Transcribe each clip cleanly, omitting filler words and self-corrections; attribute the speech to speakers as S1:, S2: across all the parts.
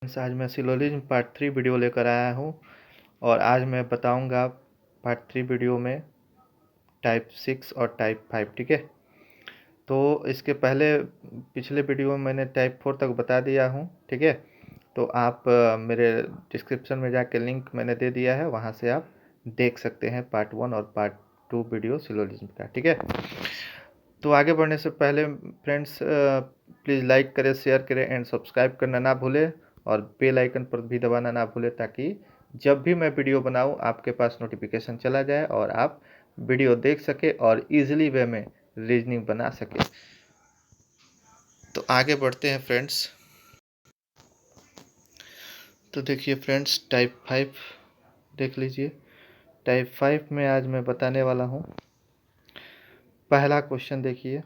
S1: आज मैं syllogism part 3 video लेकर आया हूँ और आज मैं बताऊँगा पार्ट 3 वीडियो में टाइप 6 और टाइप 5। ठीक है, तो इसके पहले पिछले वीडियो में मैंने टाइप 4 तक बता दिया हूँ। ठीक है, तो आप मेरे डिस्क्रिप्शन में जाके लिंक मैंने दे दिया है, वहाँ से आप देख सकते हैं पार्ट 1 और पार्ट 2 वीडियो सिलोजिज्म का। ठीक है, तो आगे बढ़ने से पहले फ्रेंड्स प्लीज़ लाइक करें, शेयर करें एंड सब्सक्राइब करना ना भूलें और बेल आइकन पर भी दबाना ना भूलें, ताकि जब भी मैं वीडियो बनाऊं आपके पास नोटिफिकेशन चला जाए और आप वीडियो देख सके और इजीली वे में रीजनिंग बना सके। तो आगे बढ़ते हैं फ्रेंड्स। तो देखिए फ्रेंड्स, टाइप 5 देख लीजिए। टाइप 5 में आज मैं बताने वाला हूँ। पहला क्वेश्चन देखिए।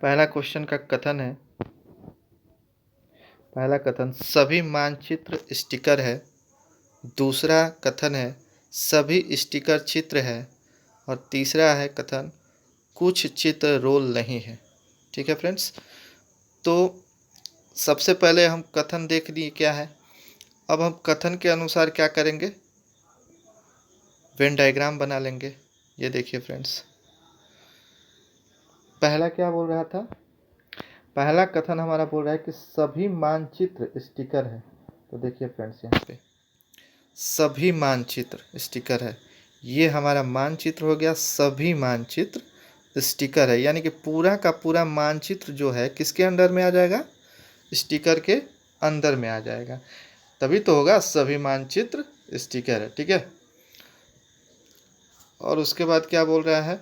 S1: पहला क्वेश्चन का कथन है, पहला कथन सभी मानचित्र स्टिकर है। दूसरा कथन है सभी स्टिकर चित्र है। और तीसरा है कथन कुछ चित्र रोल नहीं है। ठीक है फ्रेंड्स, तो सबसे पहले हम कथन देख लिए क्या है। अब हम कथन के अनुसार क्या करेंगे, वेन डायग्राम बना लेंगे। ये देखिए फ्रेंड्स, पहला क्या बोल रहा था, पहला कथन हमारा बोल रहा है कि सभी मानचित्र स्टिकर है। तो देखिए फ्रेंड्स, यहाँ पे सभी मानचित्र स्टिकर है, ये हमारा मानचित्र हो गया। सभी मानचित्र स्टिकर है, यानी कि पूरा का पूरा मानचित्र जो है किसके अंडर में आ जाएगा, स्टिकर के अंदर में आ जाएगा, तभी तो होगा सभी मानचित्र स्टिकर है। ठीक है, और उसके बाद क्या बोल रहा है,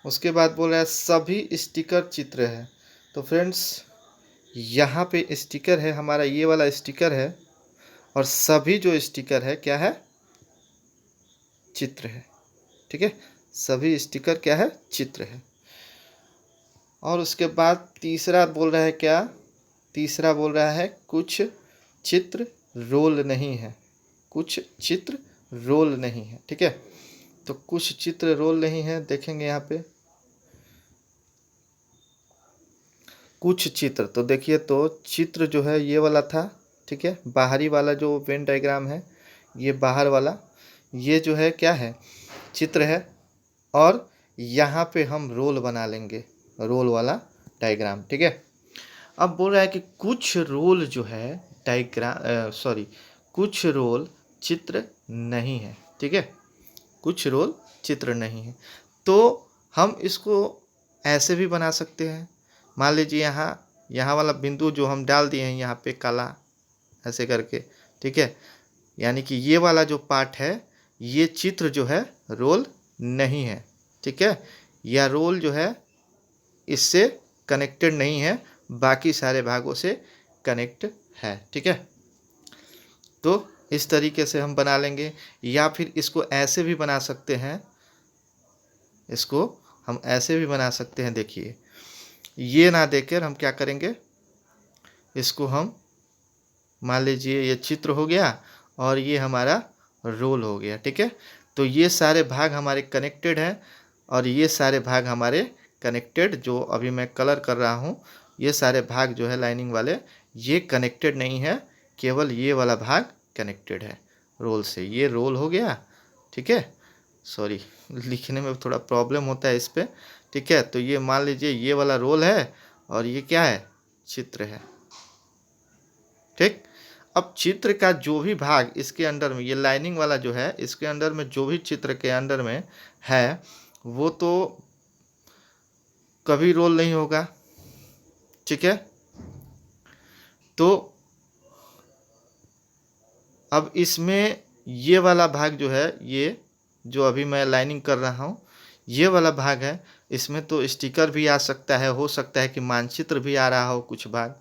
S1: उसके बाद बोल रहा है सभी स्टिकर चित्र है। तो फ्रेंड्स, यहाँ पे स्टिकर है हमारा, ये वाला स्टिकर है, और सभी जो स्टिकर है क्या है, चित्र है। ठीक है, सभी स्टिकर क्या है, चित्र है। और उसके बाद तीसरा बोल रहा है क्या, तीसरा बोल रहा है कुछ चित्र रोल नहीं है। कुछ चित्र रोल नहीं है। ठीक है, तो कुछ चित्र रोल नहीं है, देखेंगे यहाँ पे कुछ चित्र। तो देखिए, तो चित्र जो है ये वाला था। ठीक है, बाहरी वाला जो वेन डायग्राम है, ये बाहर वाला, ये जो है क्या है, चित्र है। और यहाँ पे हम रोल बना लेंगे, रोल वाला डायग्राम। ठीक है, अब बोल रहा है कि कुछ रोल जो है डायग्राम कुछ रोल चित्र नहीं है। ठीक है, कुछ रोल चित्र नहीं है। तो हम इसको ऐसे भी बना सकते हैं। मान लीजिए यहाँ वाला बिंदु जो हम डाल दिए हैं यहाँ पे काला ऐसे करके। ठीक है, यानी कि ये वाला जो पार्ट है, ये चित्र जो है रोल नहीं है। ठीक है, यह रोल जो है इससे कनेक्टेड नहीं है, बाकी सारे भागों से कनेक्ट है। ठीक है, तो इस तरीके से हम बना लेंगे, या फिर इसको ऐसे भी बना सकते हैं। इसको हम ऐसे भी बना सकते हैं। देखिए, ये ना देकर हम क्या करेंगे, इसको हम मान लीजिए ये चित्र हो गया और ये हमारा रोल हो गया। ठीक है, तो ये सारे भाग हमारे कनेक्टेड हैं और ये सारे भाग हमारे कनेक्टेड, जो अभी मैं कलर कर रहा हूँ, ये सारे भाग जो है लाइनिंग वाले, ये कनेक्टेड नहीं है, केवल ये वाला भाग कनेक्टेड है रोल से। ये रोल हो गया। ठीक है, सॉरी लिखने में थोड़ा प्रॉब्लम होता है इस पर। ठीक है, तो ये मान लीजिए ये वाला रोल है और ये क्या है, चित्र है। ठीक, अब चित्र का जो भी भाग इसके अंदर में, ये लाइनिंग वाला जो है, इसके अंदर में जो भी चित्र के अंदर में है, वो तो कभी रोल नहीं होगा। ठीक है, तो अब इसमें ये वाला भाग जो है, ये जो अभी मैं लाइनिंग कर रहा हूँ, ये वाला भाग है, इसमें तो स्टिकर भी आ सकता है, हो सकता है कि मानचित्र भी आ रहा हो कुछ भाग,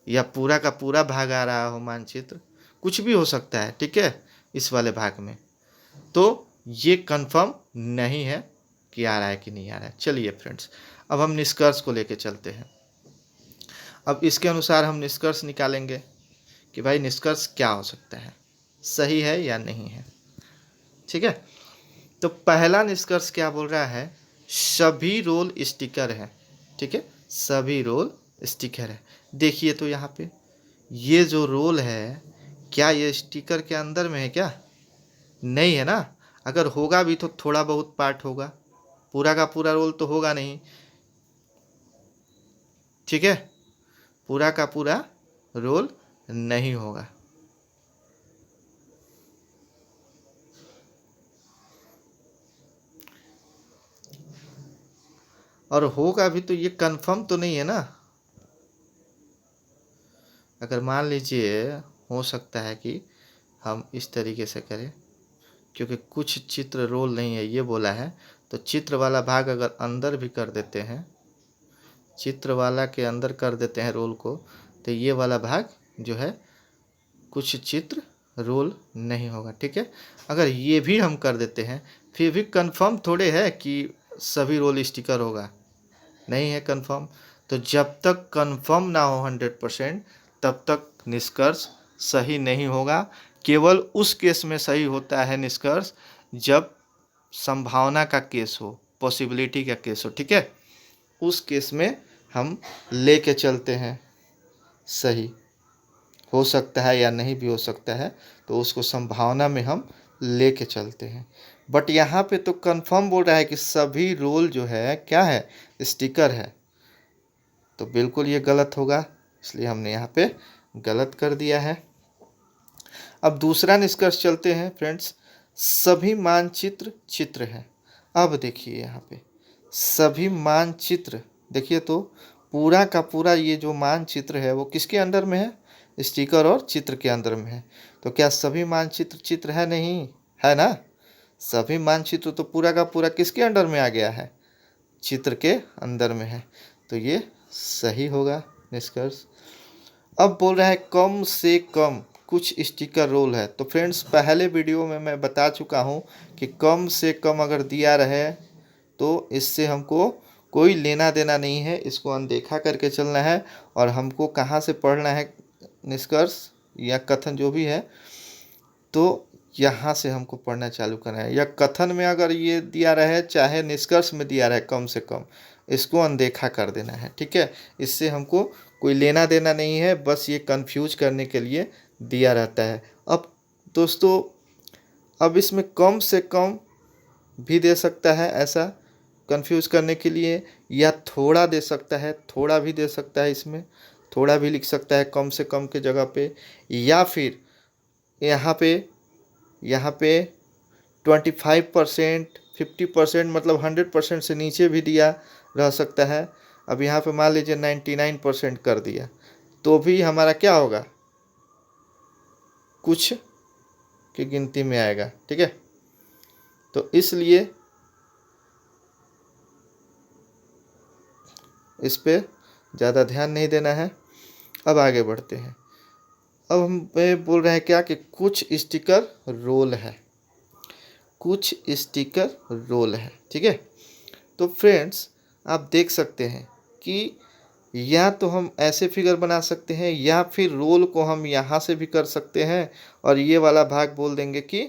S1: या पूरा का पूरा भाग आ रहा हो मानचित्र, कुछ भी हो सकता है। ठीक है, इस वाले भाग में तो ये कंफर्म नहीं है कि आ रहा है कि नहीं आ रहा है। चलिए फ्रेंड्स, अब हम निष्कर्ष को लेके चलते हैं। अब इसके अनुसार हम निष्कर्ष निकालेंगे कि भाई निष्कर्ष क्या हो सकता है, सही है या नहीं है। ठीक है, तो पहला निष्कर्ष क्या बोल रहा है, सभी रोल स्टिकर है। ठीक है, सभी रोल स्टिकर है। देखिए तो यहाँ पे ये जो रोल है, क्या ये स्टिकर के अंदर में है क्या? नहीं है ना। अगर होगा भी तो थोड़ा बहुत पार्ट होगा, पूरा का पूरा रोल तो होगा नहीं। ठीक है, पूरा का पूरा रोल नहीं होगा। और होगा भी तो ये कंफर्म तो नहीं है ना। अगर मान लीजिए हो सकता है कि हम इस तरीके से करें, क्योंकि कुछ चित्र रोल नहीं है ये बोला है, तो चित्र वाला भाग अगर अंदर भी कर देते हैं, चित्र वाला के अंदर कर देते हैं रोल को, तो ये वाला भाग जो है कुछ चित्र रोल नहीं होगा। ठीक है, अगर ये भी हम कर देते हैं फिर भी कंफर्म थोड़े है कि सभी रोल स्टिकर होगा, नहीं है कंफर्म। तो जब तक कंफर्म ना हो 100%, तब तक निष्कर्ष सही नहीं होगा। केवल उस केस में सही होता है निष्कर्ष जब संभावना का केस हो, पॉसिबिलिटी का केस हो। ठीक है, उस केस में हम लेके चलते हैं सही, हो सकता है या नहीं भी हो सकता है, तो उसको संभावना में हम लेके चलते हैं। बट यहाँ पे तो कंफर्म बोल रहा है कि सभी रोल जो है क्या है, स्टिकर है, तो बिल्कुल ये गलत होगा, इसलिए हमने यहाँ पे गलत कर दिया है। अब दूसरा निष्कर्ष चलते हैं फ्रेंड्स, सभी मानचित्र चित्र है। अब देखिए यहाँ पे सभी मानचित्र, देखिए तो पूरा का पूरा ये जो मानचित्र है वो किसके अंडर में है, स्टिकर और चित्र के अंदर में है। तो क्या सभी मानचित्र चित्र है? नहीं है ना। सभी मानचित्र तो पूरा का पूरा किसके अंडर में आ गया है, चित्र के अंदर में है, तो ये सही होगा निष्कर्ष। अब बोल रहा है कम से कम कुछ स्टिकर रोल है। तो फ्रेंड्स पहले वीडियो में मैं बता चुका हूँ कि कम से कम अगर दिया रहे तो इससे हमको कोई लेना देना नहीं है, इसको अनदेखा करके चलना है। और हमको कहाँ से पढ़ना है निष्कर्ष या कथन जो भी है, तो यहाँ से हमको पढ़ना चालू करना है। या कथन में अगर ये दिया रहे चाहे निष्कर्ष में दिया रहे कम से कम, इसको अनदेखा कर देना है। ठीक है, इससे हमको कोई लेना देना नहीं है, बस ये कंफ्यूज करने के लिए दिया रहता है। अब दोस्तों, अब इसमें कम से कम भी दे सकता है ऐसा कंफ्यूज करने के लिए, या थोड़ा दे सकता है, थोड़ा भी दे सकता है, इसमें थोड़ा भी लिख सकता है कम से कम के जगह पे। या फिर यहाँ पे 25%, 50%, मतलब 100% से नीचे भी दिया रह सकता है। अब यहाँ पे मान लीजिए 99% कर दिया, तो भी हमारा क्या होगा, कुछ की गिनती में आएगा। ठीक है, तो इसलिए इस पे ज़्यादा ध्यान नहीं देना है। अब आगे बढ़ते हैं। अब हम बोल रहे हैं क्या कि कुछ स्टिकर रोल है, कुछ स्टिकर रोल है। ठीक है, तो फ्रेंड्स आप देख सकते हैं कि या तो हम ऐसे फिगर बना सकते हैं, या फिर रोल को हम यहाँ से भी कर सकते हैं और ये वाला भाग बोल देंगे कि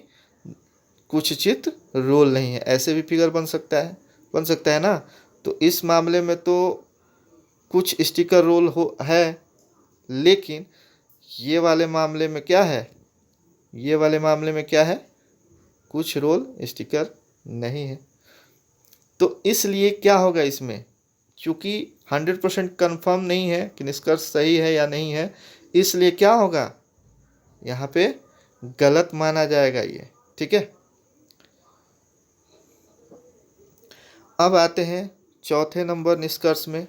S1: कुछ चित्र रोल नहीं है। ऐसे भी फिगर बन सकता है ना। तो इस मामले में तो कुछ स्टिकर रोल है, लेकिन ये वाले मामले में क्या है, ये वाले मामले में क्या है, कुछ रोल स्टिकर नहीं है। तो इसलिए क्या होगा इसमें, क्योंकि 100% कंफर्म नहीं है कि निष्कर्ष सही है या नहीं है, इसलिए क्या होगा, यहाँ पे गलत माना जाएगा ये। ठीक है, अब आते हैं चौथे नंबर निष्कर्ष में,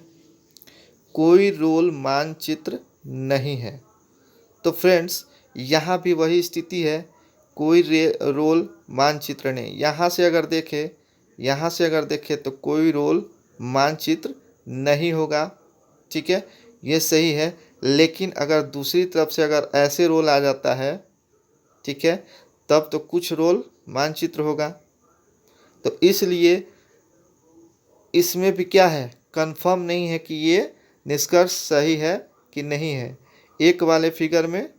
S1: कोई रोल मानचित्र नहीं है। तो फ्रेंड्स यहाँ भी वही स्थिति है, कोई रोल मानचित्र नहीं। यहाँ से अगर देखें तो कोई रोल मानचित्र नहीं होगा। ठीक है, ये सही है। लेकिन अगर दूसरी तरफ से अगर ऐसे रोल आ जाता है, ठीक है, तब तो कुछ रोल मानचित्र होगा। तो इसलिए इसमें भी क्या है, कंफर्म नहीं है कि ये निष्कर्ष सही है कि नहीं है। एक वाले फिगर में,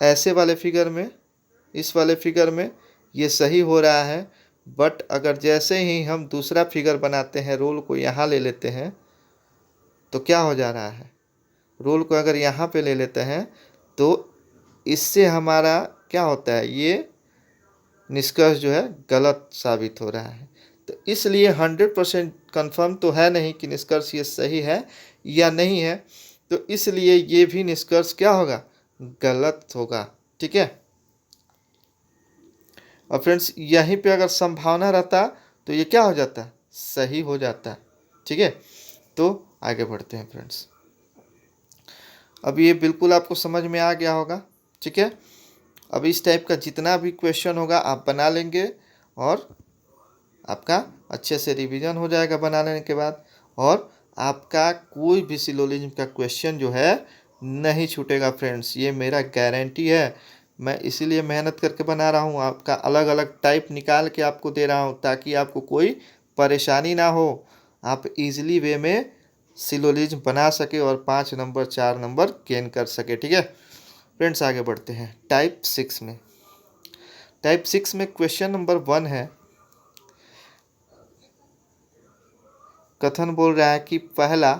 S1: ऐसे वाले फिगर में, इस वाले फिगर में ये सही हो रहा है, बट अगर जैसे ही हम दूसरा फिगर बनाते हैं, रोल को यहाँ ले लेते हैं, तो क्या हो जा रहा है, रोल को अगर यहाँ पे ले लेते हैं तो इससे हमारा क्या होता है, ये निष्कर्ष जो है गलत साबित हो रहा है। तो इसलिए 100% कन्फर्म तो है नहीं कि निष्कर्ष ये सही है या नहीं है, तो इसलिए ये भी निष्कर्ष क्या होगा, गलत होगा। ठीक है। और फ्रेंड्स यहीं पे अगर संभावना रहता तो ये क्या हो जाता, सही हो जाता। ठीक है। तो आगे बढ़ते हैं फ्रेंड्स। अब ये बिल्कुल आपको समझ में आ गया होगा। ठीक है। अब इस टाइप का जितना भी क्वेश्चन होगा आप बना लेंगे और आपका अच्छे से रिवीजन हो जाएगा बना लेने के बाद, और आपका कोई भी सिलोजिज्म का क्वेश्चन जो है नहीं छूटेगा फ्रेंड्स, ये मेरा गारंटी है। मैं इसीलिए मेहनत करके बना रहा हूँ, आपका अलग अलग टाइप निकाल के आपको दे रहा हूँ ताकि आपको कोई परेशानी ना हो, आप इजीली वे में सिलोजिज्म बना सके और 5 नंबर 4 नंबर गेन कर सके। ठीक है फ्रेंड्स, आगे बढ़ते हैं टाइप 6 में। टाइप 6 में क्वेश्चन नंबर 1 है, कथन बोल रहा है कि पहला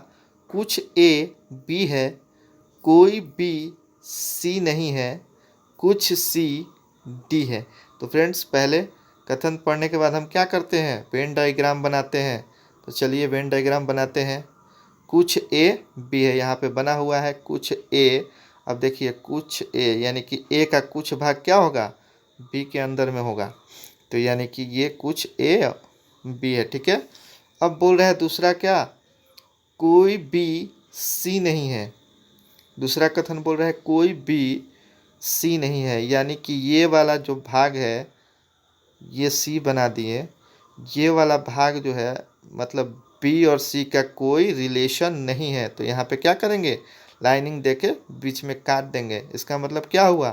S1: कुछ ए बी है, कोई बी सी नहीं है, कुछ सी डी है। तो फ्रेंड्स पहले कथन पढ़ने के बाद हम क्या करते हैं, वेन डायग्राम बनाते हैं। तो चलिए वेन डायग्राम बनाते हैं। कुछ ए बी है, यहाँ पे बना हुआ है कुछ ए। अब देखिए कुछ ए यानी कि ए का कुछ भाग क्या होगा, बी के अंदर में होगा, तो यानी कि ये कुछ ए बी है। ठीक है। अब बोल रहा है दूसरा क्या, कोई बी सी नहीं है। दूसरा कथन बोल रहा है कोई बी सी नहीं है, यानी कि ये वाला जो भाग है ये सी बना दिए, ये वाला भाग जो है मतलब बी और सी का कोई रिलेशन नहीं है। तो यहाँ पे क्या करेंगे, लाइनिंग देके बीच में काट देंगे। इसका मतलब क्या हुआ,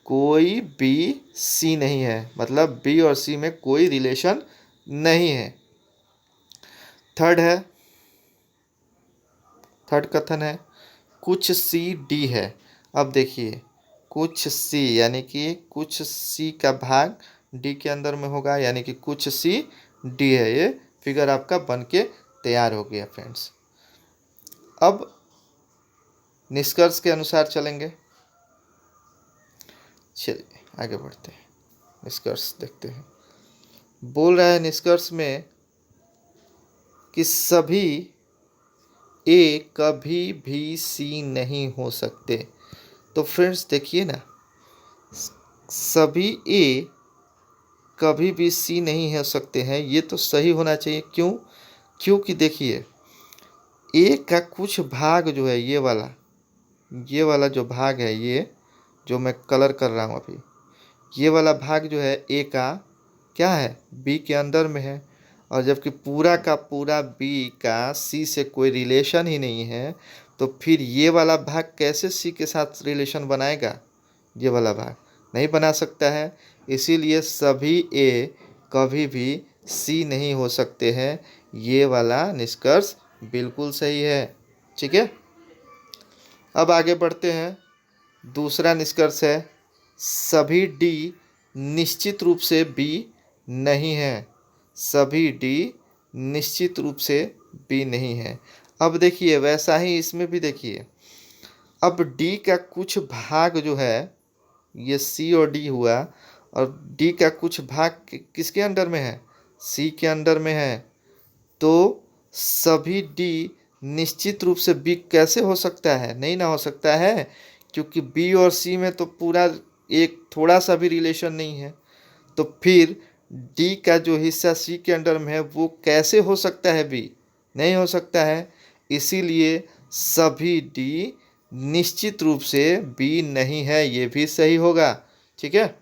S1: कोई बी सी नहीं है, मतलब बी और सी में कोई रिलेशन नहीं है। थर्ड है, थर्ड कथन है कुछ सी डी है। अब देखिए कुछ सी यानी कि कुछ सी का भाग डी के अंदर में होगा, यानी कि कुछ सी डी है। ये फिगर आपका बन के तैयार हो गया फ्रेंड्स। अब निष्कर्ष के अनुसार चलेंगे, चलिए आगे बढ़ते हैं, निष्कर्ष देखते हैं। बोल रहा है निष्कर्ष में कि सभी ए कभी भी सी नहीं हो सकते। तो फ्रेंड्स देखिए ना, सभी ए कभी भी सी नहीं हो सकते हैं, ये तो सही होना चाहिए। क्यों, क्योंकि देखिए ए का कुछ भाग जो है ये वाला जो भाग है, ये जो मैं कलर कर रहा हूँ अभी, ये वाला भाग जो है ए का क्या है, बी के अंदर में है, और जबकि पूरा का पूरा बी का सी से कोई रिलेशन ही नहीं है, तो फिर ये वाला भाग कैसे सी के साथ रिलेशन बनाएगा, ये वाला भाग नहीं बना सकता है। इसीलिए सभी ए कभी भी सी नहीं हो सकते हैं, ये वाला निष्कर्ष बिल्कुल सही है। ठीक है। अब आगे बढ़ते हैं, दूसरा निष्कर्ष है सभी डी निश्चित रूप से बी नहीं है, सभी डी निश्चित रूप से बी नहीं है। अब देखिए वैसा ही इसमें भी देखिए, अब डी का कुछ भाग जो है ये सी और डी हुआ, और डी का कुछ भाग किसके अंडर में है, सी के अंडर में है। तो सभी डी निश्चित रूप से बी कैसे हो सकता है, नहीं ना हो सकता है, क्योंकि बी और सी में तो पूरा एक थोड़ा सा भी रिलेशन नहीं है। तो फिर डी का जो हिस्सा सी के अंडर में है वो कैसे हो सकता है, बी नहीं हो सकता है। इसीलिए सभी डी निश्चित रूप से बी नहीं है, ये भी सही होगा। ठीक है।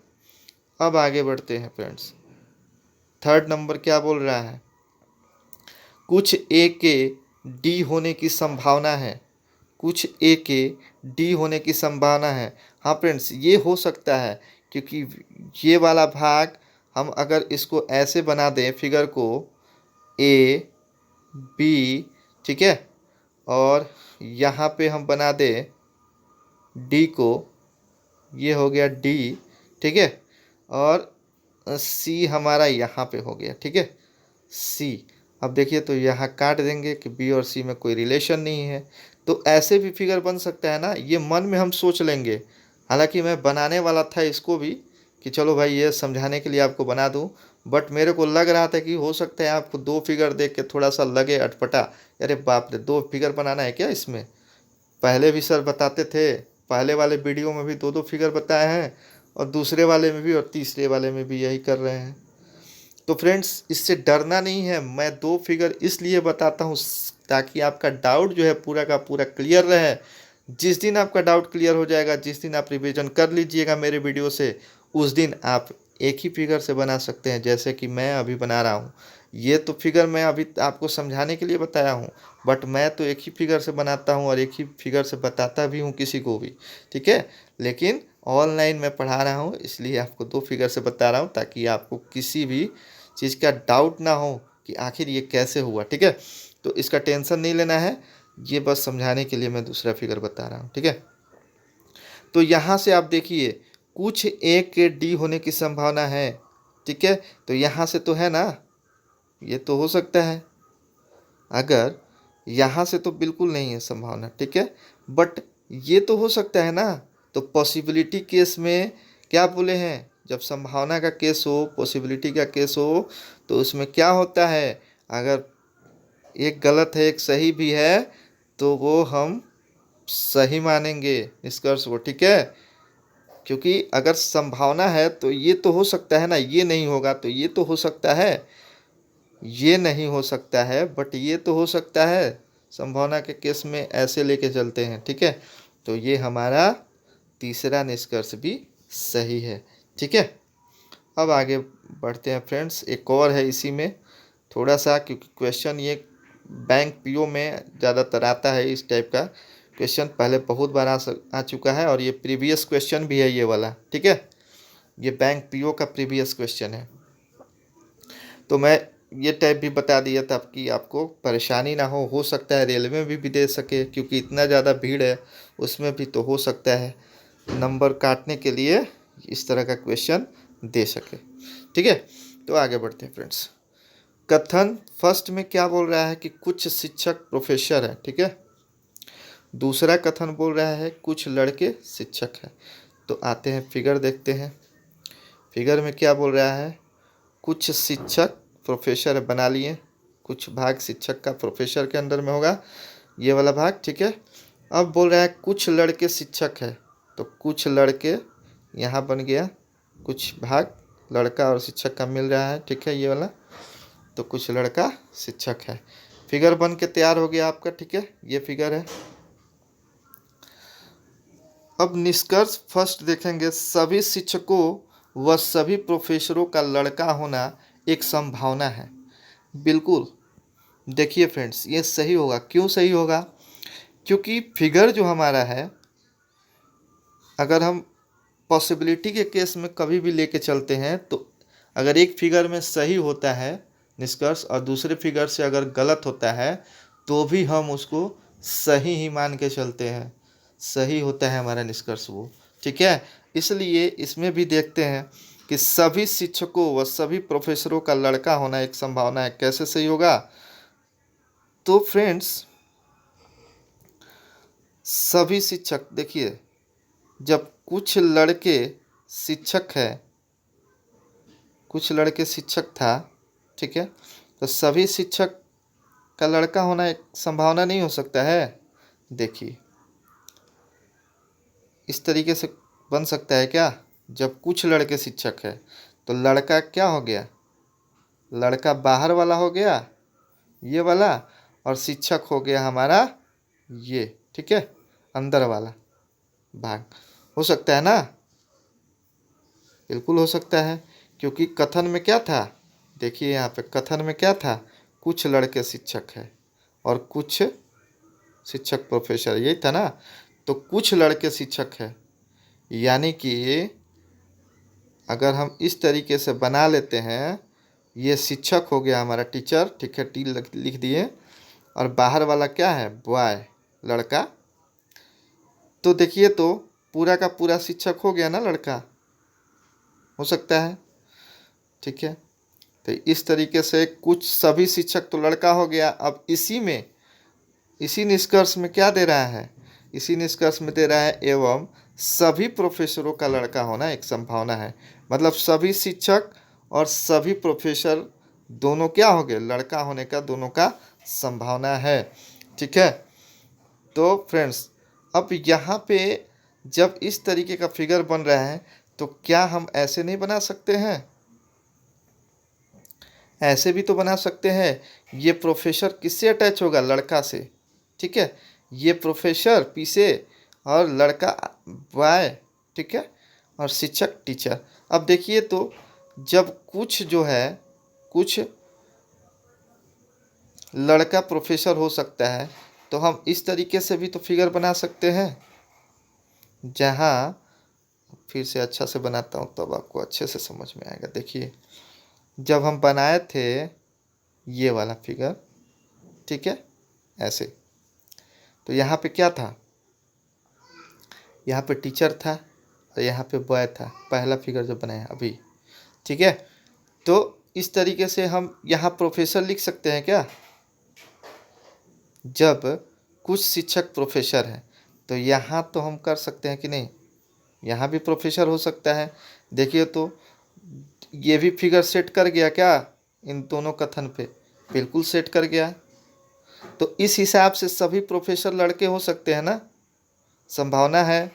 S1: अब आगे बढ़ते हैं फ्रेंड्स, थर्ड नंबर क्या बोल रहा है, कुछ ए के डी होने की संभावना है, कुछ ए के डी होने की संभावना है। हाँ फ्रेंड्स ये हो सकता है, क्योंकि ये वाला भाग हम अगर इसको ऐसे बना दें फिगर को, ए बी, ठीक है, और यहाँ पे हम बना दें डी को, ये हो गया डी, ठीक है, और सी हमारा यहाँ पे हो गया, ठीक है, सी। अब देखिए तो यहाँ काट देंगे कि बी और सी में कोई रिलेशन नहीं है। तो ऐसे भी फिगर बन सकता है ना, ये मन में हम सोच लेंगे। हालांकि मैं बनाने वाला था इसको भी कि चलो भाई ये समझाने के लिए आपको बना दूं, बट मेरे को लग रहा था कि हो सकता है आपको दो फिगर देख के थोड़ा सा लगे अटपटा, अरे बाप रे दो फिगर बनाना है क्या इसमें। पहले भी सर बताते थे, पहले वाले वीडियो में भी दो दो फिगर बताए हैं, और दूसरे वाले में भी और तीसरे वाले में भी यही कर रहे हैं। तो फ्रेंड्स इससे डरना नहीं है, मैं दो फिगर इसलिए बताता हूँ ताकि आपका डाउट जो है पूरा का पूरा क्लियर रहे। जिस दिन आपका डाउट क्लियर हो जाएगा, जिस दिन आप रिवीजन कर लीजिएगा मेरे वीडियो से, उस दिन आप एक ही फिगर से बना सकते हैं, जैसे कि मैं अभी बना रहा हूँ। ये तो फिगर मैं अभी आपको समझाने के लिए बताया हूँ, बट मैं तो एक ही फिगर से बनाता हूँ और एक ही फिगर से बताता भी हूँ किसी को भी, ठीक है। लेकिन ऑनलाइन मैं पढ़ा रहा हूँ, इसलिए आपको दो फिगर से बता रहा हूँ ताकि आपको किसी भी चीज़ का डाउट ना हो कि आखिर ये कैसे हुआ, ठीक है। तो इसका टेंशन नहीं लेना है, ये बस समझाने के लिए मैं दूसरा फिगर बता रहा हूँ, ठीक है। तो यहाँ से आप देखिए कुछ ए के डी होने की संभावना है, ठीक है। तो यहाँ से तो है ना, ये तो हो सकता है। अगर यहाँ से तो बिल्कुल नहीं है संभावना, ठीक है, बट ये तो हो सकता है ना। तो पॉसिबिलिटी केस में क्या बोले हैं, जब संभावना का केस हो, पॉसिबिलिटी का केस हो, तो उसमें क्या होता है, अगर एक गलत है एक सही भी है तो वो हम सही मानेंगे निष्कर्ष को, ठीक है। क्योंकि अगर संभावना है तो ये तो हो सकता है ना, ये नहीं होगा तो ये तो हो सकता है, ये नहीं हो सकता है बट ये तो हो सकता है। संभावना के केस में ऐसे लेके चलते हैं, ठीक है। तो ये हमारा तीसरा निष्कर्ष भी सही है, ठीक है। अब आगे बढ़ते हैं फ्रेंड्स, एक और है इसी में थोड़ा सा, क्योंकि क्वेश्चन ये बैंक पीओ में ज़्यादातर आता है, इस टाइप का क्वेश्चन पहले बहुत बार आ चुका है, और ये प्रीवियस क्वेश्चन भी है ये वाला, ठीक है। ये बैंक पीओ का प्रीवियस क्वेश्चन है, तो मैं ये टाइप भी बता दिया था कि आपको परेशानी ना हो सकता है रेलवे में भी दे सके, क्योंकि इतना ज़्यादा भीड़ है उसमें भी तो हो सकता है नंबर काटने के लिए इस तरह का क्वेश्चन दे सके, ठीक है। तो आगे बढ़ते हैं फ्रेंड्स। कथन फर्स्ट में क्या बोल रहा है कि कुछ शिक्षक प्रोफेसर है, ठीक है। दूसरा कथन बोल रहा है कुछ लड़के शिक्षक हैं। तो आते हैं फिगर देखते हैं, फिगर में क्या बोल रहा है, कुछ शिक्षक प्रोफेसर बना लिए, कुछ भाग शिक्षक का प्रोफेसर के अंदर में होगा ये वाला भाग, ठीक है। अब बोल रहा है कुछ लड़के शिक्षक है, तो कुछ लड़के यहाँ बन गया, कुछ भाग लड़का और शिक्षक का मिल रहा है, ठीक है ये वाला। तो कुछ लड़का शिक्षक है, फिगर बन के तैयार हो गया आपका, ठीक है, ये फिगर है। अब निष्कर्ष फर्स्ट देखेंगे, सभी शिक्षकों व सभी प्रोफेसरों का लड़का होना एक संभावना है। बिल्कुल, देखिए फ्रेंड्स ये सही होगा। क्यों सही होगा, क्योंकि फिगर जो हमारा है, अगर हम पॉसिबिलिटी के केस में कभी भी लेके चलते हैं, तो अगर एक फिगर में सही होता है निष्कर्ष और दूसरे फिगर से अगर गलत होता है, तो भी हम उसको सही ही मान के चलते हैं, सही होता है हमारा निष्कर्ष वो, ठीक है। इसलिए इसमें भी देखते हैं कि सभी शिक्षकों व सभी प्रोफेसरों का लड़का होना एक संभावना है। कैसे सही होगा, तो फ्रेंड्स सभी शिक्षक, देखिए जब कुछ लड़के शिक्षक है, कुछ लड़के शिक्षक था, ठीक है, तो सभी शिक्षक का लड़का होना एक संभावना नहीं हो सकता है। देखिए इस तरीके से बन सकता है क्या, जब कुछ लड़के शिक्षक है तो लड़का क्या हो गया, लड़का बाहर वाला हो गया ये वाला, और शिक्षक हो गया हमारा ये, ठीक है, अंदर वाला भाग। हो सकता है ना, बिल्कुल हो सकता है, क्योंकि कथन में क्या था, देखिए यहाँ पे कथन में क्या था, कुछ लड़के शिक्षक है और कुछ शिक्षक प्रोफेसर, यही था ना। तो कुछ लड़के शिक्षक है, यानी कि अगर हम इस तरीके से बना लेते हैं, ये शिक्षक हो गया हमारा टीचर, ठीक है, टी लिख दिए, और बाहर वाला क्या है, बॉय लड़का। तो देखिए तो पूरा का पूरा शिक्षक हो गया ना लड़का, हो सकता है, ठीक है। तो इस तरीके से कुछ सभी शिक्षक तो लड़का हो गया। अब इसी निष्कर्ष में क्या दे रहा है, इसी निष्कर्ष में दे रहा है एवं सभी प्रोफेसरों का लड़का होना एक संभावना है। मतलब सभी शिक्षक और सभी प्रोफेसर दोनों क्या हो गए, लड़का होने का दोनों का संभावना है। ठीक है, तो फ्रेंड्स अब यहाँ पे जब इस तरीके का फिगर बन रहा है तो क्या हम ऐसे नहीं बना सकते हैं, ऐसे भी तो बना सकते हैं। ये प्रोफेसर किससे अटैच होगा, लड़का से। ठीक है, ये प्रोफेसर पी से और लड़का वाई। ठीक है, और शिक्षक टीचर। अब देखिए तो जब कुछ जो है, कुछ लड़का प्रोफेसर हो सकता है तो हम इस तरीके से भी तो फिगर बना सकते हैं, जहाँ फिर से अच्छा से बनाता हूँ तब आपको अच्छे से समझ में आएगा। देखिए जब हम बनाए थे ये वाला फिगर, ठीक है, ऐसे, तो यहाँ पे क्या था, यहाँ पे टीचर था और यहाँ पे बॉय था, पहला फिगर जो बनाया अभी। ठीक है, तो इस तरीके से हम यहाँ प्रोफेसर लिख सकते हैं क्या, जब कुछ शिक्षक प्रोफेसर हैं तो यहाँ तो हम कर सकते हैं कि नहीं, यहाँ भी प्रोफेसर हो सकता है। देखिए तो ये भी फिगर सेट कर गया क्या इन दोनों कथन पे, बिल्कुल सेट कर गया। तो इस हिसाब से सभी प्रोफेसर लड़के हो सकते हैं ना, संभावना है।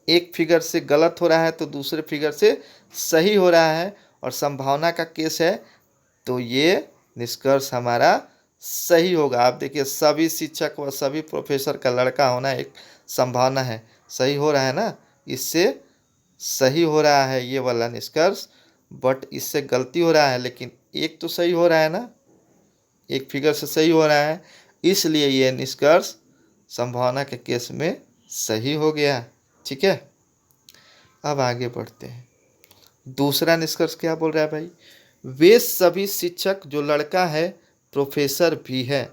S1: एक फिगर से गलत हो रहा है तो दूसरे फिगर से सही हो रहा है, और संभावना का केस है तो ये निष्कर्ष हमारा सही होगा। आप देखिए सभी शिक्षक व सभी प्रोफेसर का लड़का होना एक संभावना है, सही हो रहा है ना, इससे सही हो रहा है ये वाला निष्कर्ष। बट इससे गलती हो रहा है, लेकिन एक तो सही हो रहा है ना, एक फिगर से सही हो रहा है, इसलिए ये निष्कर्ष संभावना के केस में सही हो गया। ठीक है, अब आगे बढ़ते हैं। दूसरा निष्कर्ष क्या बोल रहा है भाई, वे सभी शिक्षक जो लड़का है प्रोफेसर भी है।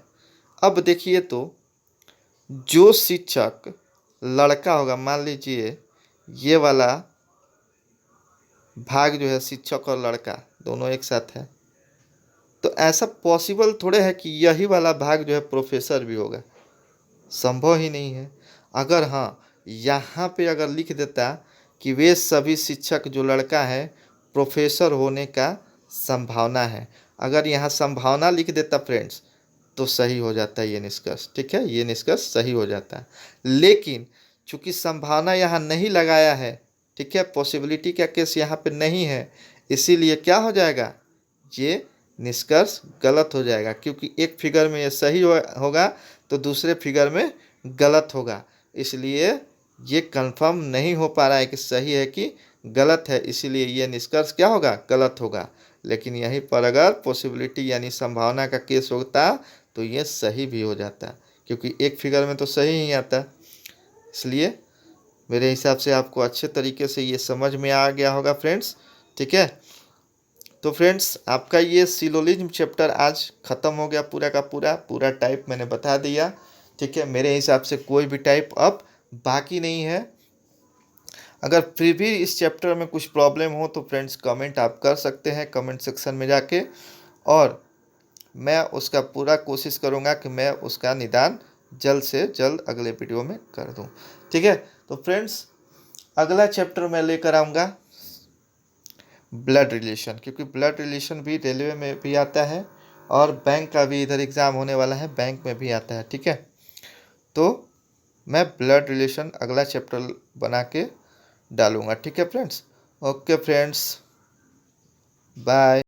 S1: अब देखिए तो जो शिक्षक लड़का होगा, मान लीजिए ये वाला भाग जो है शिक्षक और लड़का दोनों एक साथ है, तो ऐसा पॉसिबल थोड़े है कि यही वाला भाग जो है प्रोफेसर भी होगा, संभव ही नहीं है। अगर हाँ यहाँ पे अगर लिख देता कि वे सभी शिक्षक जो लड़का है प्रोफेसर होने का संभावना है, अगर यहाँ संभावना लिख देता फ्रेंड्स तो सही हो जाता है ये निष्कर्ष। ठीक है, ये निष्कर्ष सही हो जाता है, लेकिन चूंकि संभावना यहाँ नहीं लगाया है, ठीक है, पॉसिबिलिटी का केस यहाँ पे नहीं है, इसीलिए क्या हो जाएगा, ये निष्कर्ष गलत हो जाएगा। क्योंकि एक फिगर में ये सही होगा तो दूसरे फिगर में गलत होगा, इसलिए ये कंफर्म नहीं हो पा रहा है कि सही है कि गलत है, इसीलिए ये निष्कर्ष क्या होगा, गलत होगा। लेकिन यहीं पर अगर पॉसिबिलिटी यानी संभावना का केस होता तो ये सही भी हो जाता, क्योंकि एक फिगर में तो सही ही आता। इसलिए मेरे हिसाब से आपको अच्छे तरीके से ये समझ में आ गया होगा फ्रेंड्स। ठीक है, तो फ्रेंड्स आपका ये सिलोजिज्म चैप्टर आज ख़त्म हो गया, पूरा का पूरा टाइप मैंने बता दिया। ठीक है, मेरे हिसाब से कोई भी टाइप अब बाकी नहीं है। अगर फिर भी इस चैप्टर में कुछ प्रॉब्लम हो तो फ्रेंड्स कमेंट आप कर सकते हैं कमेंट सेक्शन में जाके, और मैं उसका पूरा कोशिश करूँगा कि मैं उसका निदान जल्द से जल्द अगले वीडियो में कर दूँ। ठीक है, तो फ्रेंड्स अगला चैप्टर मैं लेकर आऊँगा ब्लड रिलेशन, क्योंकि ब्लड रिलेशन भी रेलवे में भी आता है और बैंक का भी इधर एग्ज़ाम होने वाला है, बैंक में भी आता है। ठीक है, तो मैं ब्लड रिलेशन अगला चैप्टर बना के डालूँगा। ठीक है फ्रेंड्स, ओके फ्रेंड्स, बाय।